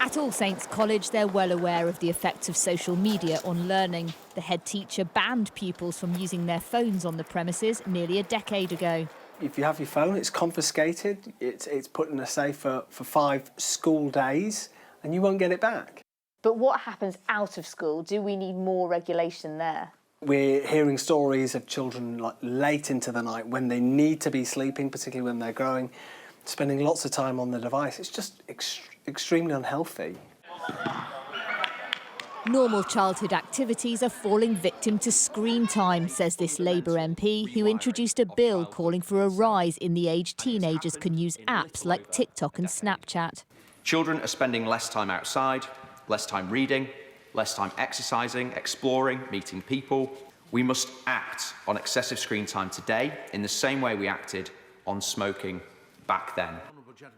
At All Saints College, they're well aware of the effects of social media on learning. The head teacher banned pupils from using their phones on the premises nearly a decade ago. If you have your phone, it's confiscated, it's put in a safe for 5 school days, and you won't get it back. But what happens out of school? Do we need more regulation there? We're hearing stories of children like late into the night when they need to be sleeping, particularly when they're growing, spending lots of time on the device. It's just extremely unhealthy. Normal childhood activities are falling victim to screen time, says this Labour MP, who introduced a bill calling for a rise in the age teenagers can use apps like TikTok and Snapchat. Children are spending less time outside, less time reading, less time exercising, exploring, meeting people. We must act on excessive screen time today in the same way we acted on smoking back then.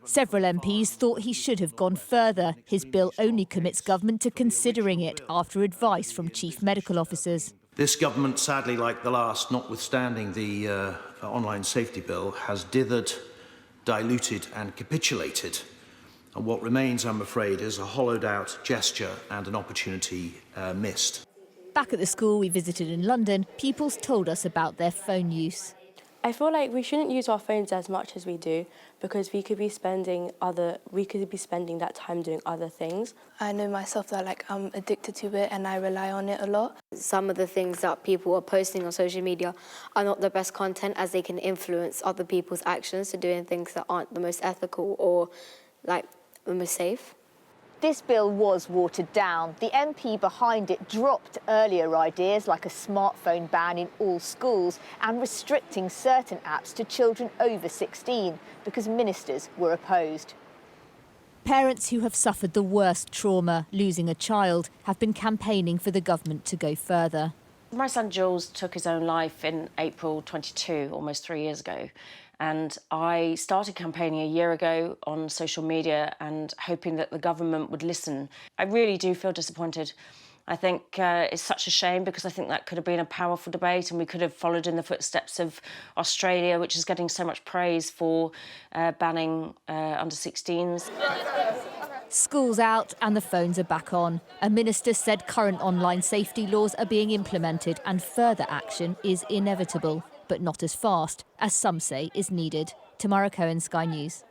Several MPs thought he should have gone further. His bill only commits government to considering it after advice from chief medical officers. This government, sadly, like the last, notwithstanding the online safety bill, has dithered, diluted and capitulated. And what remains, I'm afraid, is a hollowed-out gesture and an opportunity missed. Back at the school we visited in London, pupils told us about their phone use. I feel like we shouldn't use our phones as much as we do because we could be spending that time doing other things. I know myself that I'm addicted to it and I rely on it a lot. Some of the things that people are posting on social media are not the best content, as they can influence other people's actions to doing things that aren't the most ethical or the most safe. This bill was watered down. The MP behind it dropped earlier ideas like a smartphone ban in all schools and restricting certain apps to children over 16 because ministers were opposed. Parents who have suffered the worst trauma, losing a child, have been campaigning for the government to go further. My son Jules took his own life in April 22, almost 3 years ago. And I started campaigning a year ago on social media and hoping that the government would listen. I really do feel disappointed. I think it's such a shame because I think that could have been a powerful debate and we could have followed in the footsteps of Australia, which is getting so much praise for banning under 16s. School's out and the phones are back on. A minister said current online safety laws are being implemented and further action is inevitable, but not as fast as some say is needed. Tamara Cohen, Sky News.